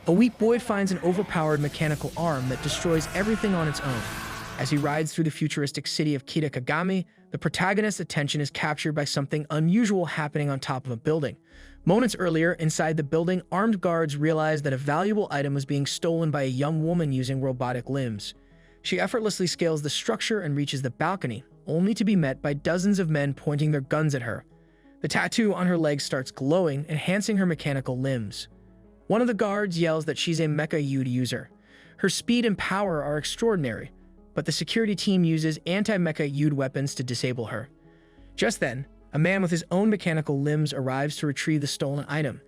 A weak boy finds an overpowered mechanical arm that destroys everything on its own. As he rides through the futuristic city of Kitakagami, the protagonist's attention is captured by something unusual happening on top of a building. Moments earlier, inside the building, armed guards realize that a valuable item was being stolen by a young woman using robotic limbs. She effortlessly scales the structure and reaches the balcony, only to be met by dozens of men pointing their guns at her. The tattoo on her leg starts glowing, enhancing her mechanical limbs. One of the guards yells that she's a Mecha-Ude user. Her speed and power are extraordinary, but the security team uses anti-Mecha-Ude weapons to disable her. Just then, a man with his own mechanical limbs arrives to retrieve the stolen item.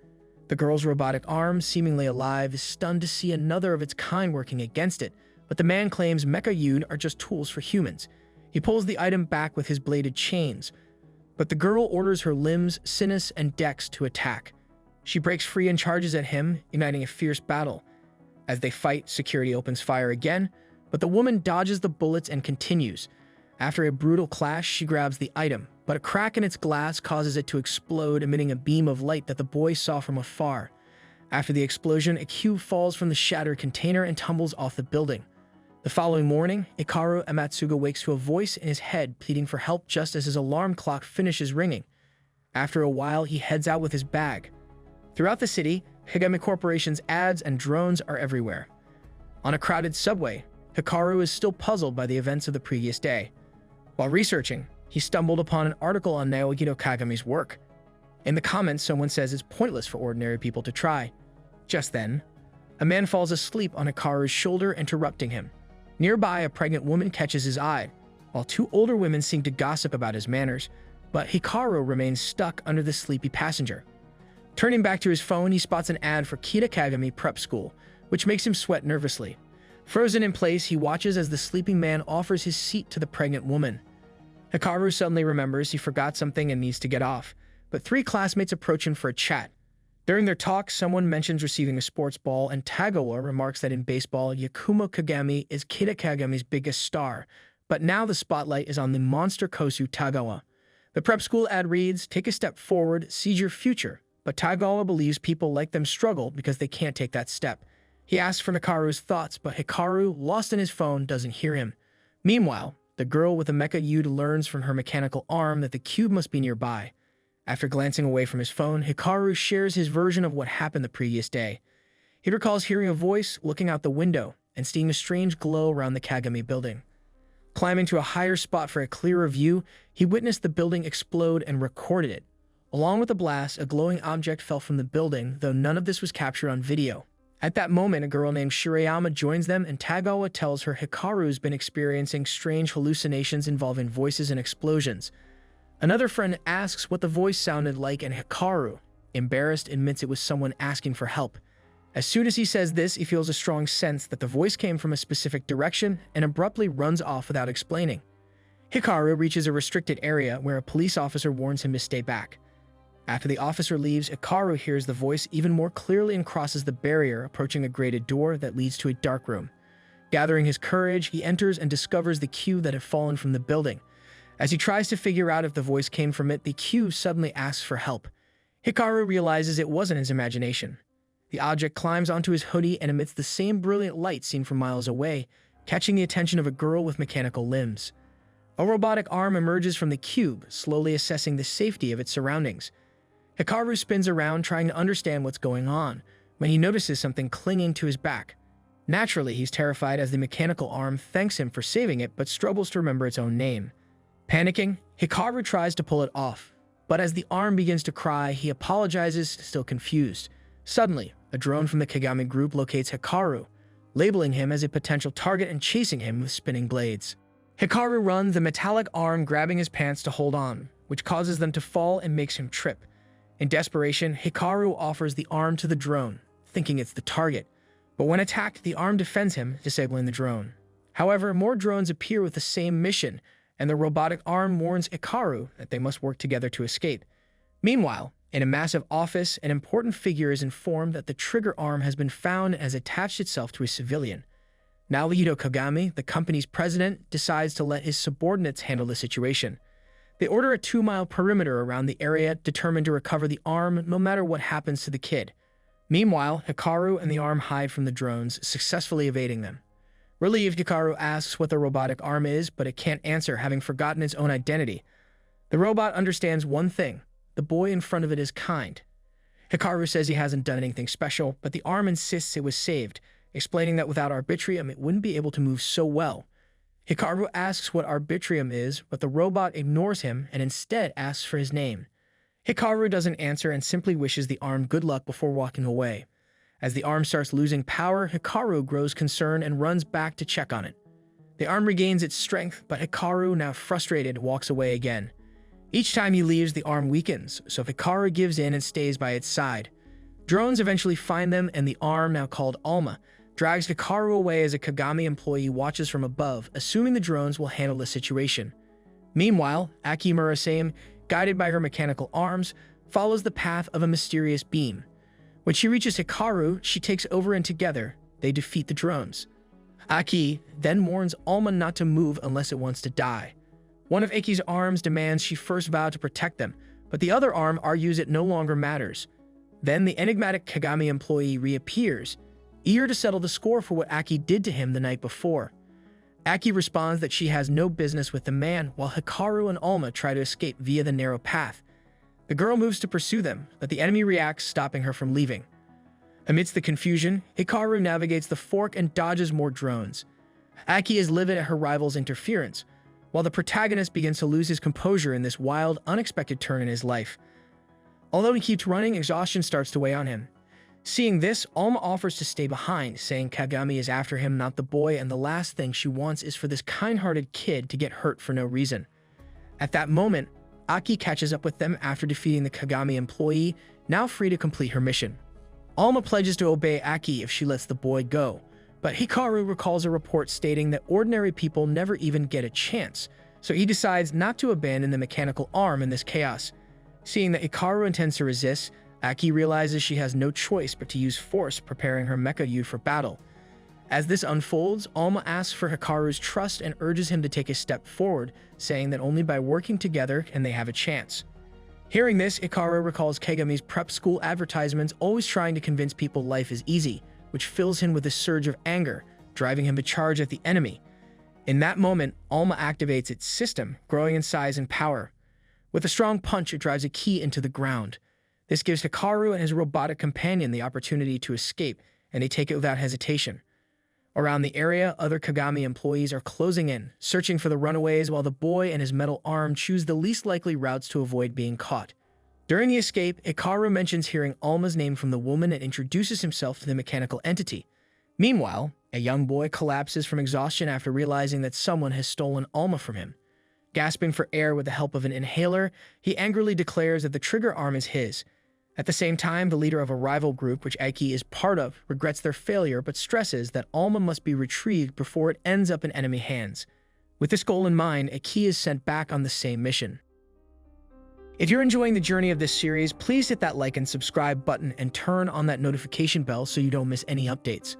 The girl's robotic arm, seemingly alive, is stunned to see another of its kind working against it, but the man claims Mecha-Ude are just tools for humans. He pulls the item back with his bladed chains, but the girl orders her limbs, Sinus, and Dex to attack. She breaks free and charges at him, igniting a fierce battle. As they fight, security opens fire again, but the woman dodges the bullets and continues. After a brutal clash, she grabs the item, but a crack in its glass causes it to explode, emitting a beam of light that the boy saw from afar. After the explosion, a cube falls from the shattered container and tumbles off the building. The following morning, Hikaru Amatsuga wakes to a voice in his head pleading for help just as his alarm clock finishes ringing. After a while, he heads out with his bag. Throughout the city, Higami Corporation's ads and drones are everywhere. On a crowded subway, Hikaru is still puzzled by the events of the previous day. While researching, he stumbled upon an article on Naohito Kagami's work. In the comments, someone says it's pointless for ordinary people to try. Just then, a man falls asleep on Hikaru's shoulder, interrupting him. Nearby, a pregnant woman catches his eye, while two older women seem to gossip about his manners, but Hikaru remains stuck under the sleepy passenger. Turning back to his phone, he spots an ad for Kitakagami Prep School, which makes him sweat nervously. Frozen in place, he watches as the sleeping man offers his seat to the pregnant woman. Hikaru suddenly remembers he forgot something and needs to get off, but three classmates approach him for a chat. During their talk, someone mentions receiving a sports ball, and Tagawa remarks that in baseball, Yakumo Kagami is Kitakagami's biggest star, but now the spotlight is on the monster Kosu Tagawa. The prep school ad reads, "Take a step forward, seize your future," but Tagawa believes people like them struggle because they can't take that step. He asks for Hikaru's thoughts, but Hikaru, lost in his phone, doesn't hear him. Meanwhile, the girl with the Mecha-Ude learns from her mechanical arm that the cube must be nearby. After glancing away from his phone, Hikaru shares his version of what happened the previous day. He recalls hearing a voice, looking out the window, and seeing a strange glow around the Kagami building. Climbing to a higher spot for a clearer view, he witnessed the building explode and recorded it. Along with the blast, a glowing object fell from the building, though none of this was captured on video. At that moment, a girl named Shirayama joins them, and Tagawa tells her Hikaru's been experiencing strange hallucinations involving voices and explosions. Another friend asks what the voice sounded like, and Hikaru, embarrassed, admits it was someone asking for help. As soon as he says this, he feels a strong sense that the voice came from a specific direction and abruptly runs off without explaining. Hikaru reaches a restricted area where a police officer warns him to stay back. After the officer leaves, Hikaru hears the voice even more clearly and crosses the barrier, approaching a grated door that leads to a dark room. Gathering his courage, he enters and discovers the cube that had fallen from the building. As he tries to figure out if the voice came from it, the cube suddenly asks for help. Hikaru realizes it wasn't his imagination. The object climbs onto his hoodie and emits the same brilliant light seen from miles away, catching the attention of a girl with mechanical limbs. A robotic arm emerges from the cube, slowly assessing the safety of its surroundings. Hikaru spins around trying to understand what's going on, when he notices something clinging to his back. Naturally, he's terrified as the mechanical arm thanks him for saving it but struggles to remember its own name. Panicking, Hikaru tries to pull it off, but as the arm begins to cry, he apologizes, still confused. Suddenly, a drone from the Kagami group locates Hikaru, labeling him as a potential target and chasing him with spinning blades. Hikaru runs, the metallic arm grabbing his pants to hold on, which causes them to fall and makes him trip. In desperation, Hikaru offers the arm to the drone, thinking it's the target. But when attacked, the arm defends him, disabling the drone. However, more drones appear with the same mission, and the robotic arm warns Hikaru that they must work together to escape. Meanwhile, in a massive office, an important figure is informed that the trigger arm has been found and has attached itself to a civilian. Naohito Kagami, the company's president, decides to let his subordinates handle the situation. They order a 2-mile perimeter around the area, determined to recover the arm no matter what happens to the kid. Meanwhile, Hikaru and the arm hide from the drones, successfully evading them. Relieved, Hikaru asks what the robotic arm is, but it can't answer, having forgotten its own identity. The robot understands one thing: the boy in front of it is kind. Hikaru says he hasn't done anything special, but the arm insists it was saved, explaining that without arbitrium it wouldn't be able to move so well. Hikaru asks what arbitrium is, but the robot ignores him and instead asks for his name. Hikaru doesn't answer and simply wishes the arm good luck before walking away. As the arm starts losing power, Hikaru grows concerned and runs back to check on it. The arm regains its strength, but Hikaru, now frustrated, walks away again. Each time he leaves, the arm weakens, so Hikaru gives in and stays by its side. Drones eventually find them, and the arm, now called Alma, drags Hikaru away as a Kagami employee watches from above, assuming the drones will handle the situation. Meanwhile, Aki Murasame, guided by her mechanical arms, follows the path of a mysterious beam. When she reaches Hikaru, she takes over and together, they defeat the drones. Aki then warns Alma not to move unless it wants to die. One of Aki's arms demands she first vow to protect them, but the other arm argues it no longer matters. Then the enigmatic Kagami employee reappears, eager to settle the score for what Aki did to him the night before. Aki responds that she has no business with the man, while Hikaru and Alma try to escape via the narrow path. The girl moves to pursue them, but the enemy reacts, stopping her from leaving. Amidst the confusion, Hikaru navigates the fork and dodges more drones. Aki is livid at her rival's interference, while the protagonist begins to lose his composure in this wild, unexpected turn in his life. Although he keeps running, exhaustion starts to weigh on him. Seeing this, Alma offers to stay behind, saying Kagami is after him, not the boy, and the last thing she wants is for this kind-hearted kid to get hurt for no reason. At that moment, Aki catches up with them after defeating the Kagami employee, now free to complete her mission. Alma pledges to obey Aki if she lets the boy go, but Hikaru recalls a report stating that ordinary people never even get a chance, so he decides not to abandon the mechanical arm in this chaos. Seeing that Hikaru intends to resist, Aki realizes she has no choice but to use force, preparing her Mecha-Ude for battle. As this unfolds, Alma asks for Hikaru's trust and urges him to take a step forward, saying that only by working together can they have a chance. Hearing this, Hikaru recalls Kagami's prep school advertisements always trying to convince people life is easy, which fills him with a surge of anger, driving him to charge at the enemy. In that moment, Alma activates its system, growing in size and power. With a strong punch, it drives a key into the ground. This gives Hikaru and his robotic companion the opportunity to escape, and they take it without hesitation. Around the area, other Kagami employees are closing in, searching for the runaways, while the boy and his metal arm choose the least likely routes to avoid being caught. During the escape, Hikaru mentions hearing Alma's name from the woman and introduces himself to the mechanical entity. Meanwhile, a young boy collapses from exhaustion after realizing that someone has stolen Alma from him. Gasping for air with the help of an inhaler, he angrily declares that the trigger arm is his. At the same time, the leader of a rival group, which Aki is part of, regrets their failure but stresses that Alma must be retrieved before it ends up in enemy hands. With this goal in mind, Aki is sent back on the same mission. If you're enjoying the journey of this series, please hit that like and subscribe button and turn on that notification bell so you don't miss any updates.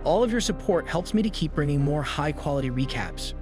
All of your support helps me to keep bringing more high-quality recaps.